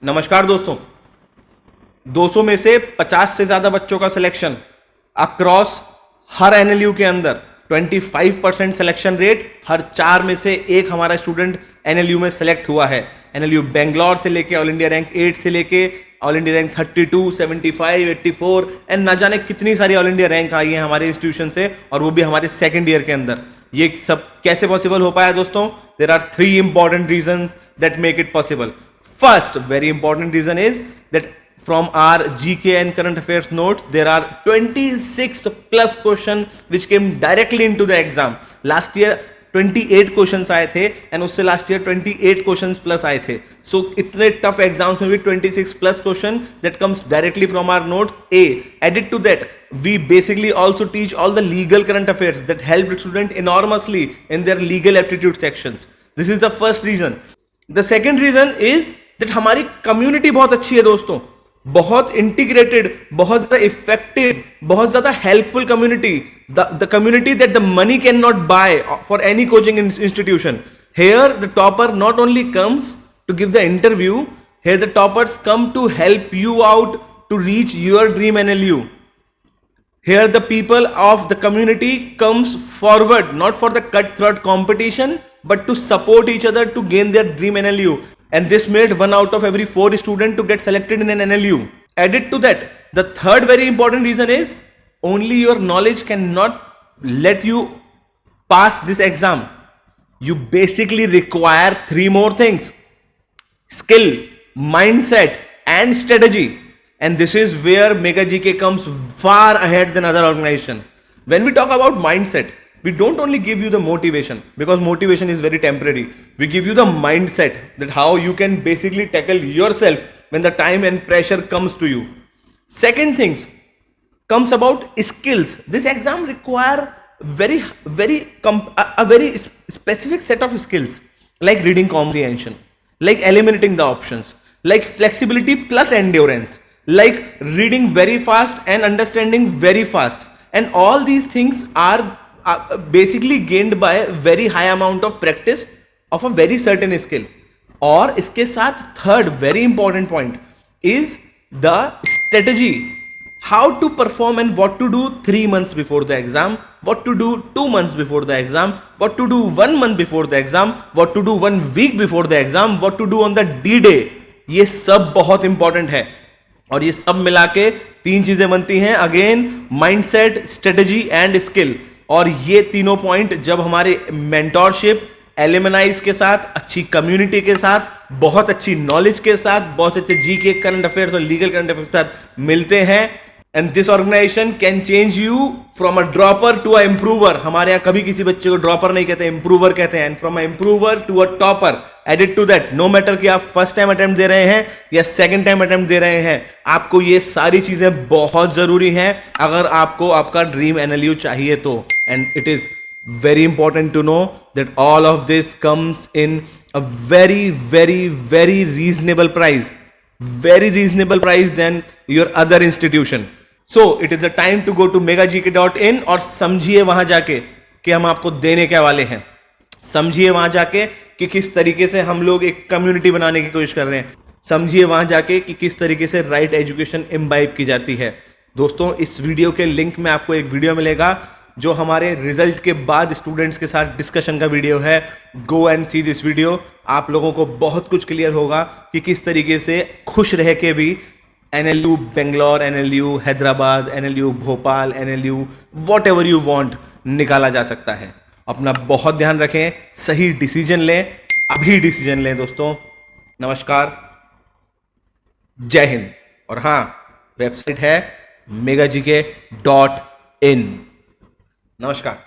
नमस्कार दोस्तों। 200 में से 50 से ज्यादा बच्चों का सिलेक्शन अक्रॉस हर एनएलयू के अंदर 25% सिलेक्शन रेट, हर 4 में से एक हमारा स्टूडेंट एनएलयू में सेलेक्ट हुआ है। एनएलयू बेंगलोर से लेके ऑल इंडिया रैंक 8 से लेके ऑल इंडिया रैंक 32, 75, 84 एंड ना जाने कितनी सारी ऑल इंडिया रैंक आई है हमारे इंस्टीट्यूशन से, और वो भी हमारे सेकेंड ईयर के अंदर। ये सब कैसे पॉसिबल हो पाया दोस्तों? There are 3 important reasons that make it possible. First, very important reason is that from our GK and current affairs notes, there are 26 plus questions which came directly into the exam. Last year 28 questions आए थे and उससे last year 28 questions plus आए थे. So इतने tough exams में भी 26 plus question that comes directly from our notes. Added to that, we basically also teach all the legal current affairs that help the student enormously in their legal aptitude sections. This is the first reason. The second reason is that हमारी community बहुत अच्छी है दोस्तों, बहुत integrated, बहुत ज्यादा effective, बहुत ज्यादा helpful community, the community that the money can not buy for any coaching institution. Here the topper not only comes to give the interview, here the toppers come to help you out to reach your dream NLU. Here the people of the community comes forward not for the cutthroat competition but to support each other to gain their dream NLU. And this made 1 out of every 4 students to get selected in an NLU. Added to that, the third very important reason is only your knowledge cannot let you pass this exam. You basically require 3 more things: skill, mindset and strategy. And this is where Mega GK comes far ahead than other organization. When we talk about mindset, we don't only give you the motivation, because motivation is very temporary. We give you the mindset that how you can basically tackle yourself when the time and pressure comes to you. Second things comes about skills. This exam require a very specific set of skills, like reading comprehension, like eliminating the options, like flexibility plus endurance, like reading very fast and understanding very fast. And all these things are basically gained by very high amount of practice of a very certain skill. और इसके साथ third very important point is the strategy, how to perform and what to do 3 months before the exam, what to do 2 months before the exam, what to do 1 month before the exam, what to do 1 week before the exam, what to do on the D-Day. ये सब बहुत important है, और ये सब मिला के 3 चीजें बनती हैं, again mindset, strategy and skill. और ये तीनों पॉइंट जब हमारे मेंटोरशिप, एलिमनाइज के साथ, अच्छी कम्युनिटी के साथ, बहुत अच्छी नॉलेज के साथ, बहुत अच्छे जीके, करंट अफेयर्स और लीगल करंट अफेयर्स के साथ मिलते हैं, and this organization can change you from a dropper to a improver. हमारे यहाँ कभी किसी बच्चे को ड्रॉपर नहीं कहते, इंप्रूवर कहते हैं, and from a improver to a topper. Added to that, no matter कि आप फर्स्ट टाइम अटेम्प्ट दे रहे हैं या सेकंड टाइम अटेम्प्ट दे रहे हैं, आपको ये सारी चीजें बहुत जरूरी हैं अगर आपको आपका ड्रीम एनएलयू चाहिए तो। And it is very important to know that all of this comes in a very reasonable price, very reasonable price than your other institution. So it is a time to go to megagk.in और समझिए वहां जाके कि हम आपको देने क्या वाले हैं। समझिए वहां जाके कि किस तरीके से हम लोग एक कम्युनिटी बनाने की कोशिश कर रहे हैं। समझिए वहां जाके कि किस तरीके से राइट एजुकेशन इम्बाइब की जाती है। दोस्तों, इस वीडियो के लिंक में आपको एक वीडियो मिलेगा जो हमारे रिजल्ट के बाद स्टूडेंट्स के साथ डिस्कशन का वीडियो है। Go and see this video. आप लोगों को बहुत कुछ क्लियर होगा कि किस तरीके से खुश रह के भी NLU Bangalore, NLU Hyderabad, NLU Bhopal, NLU what ever you want निकाला जा सकता है। अपना बहुत ध्यान रखें, सही डिसीजन लें, अभी डिसीजन लें दोस्तों। नमस्कार, जय हिंद। और हाँ, वेबसाइट है megagk.in। नमस्कार।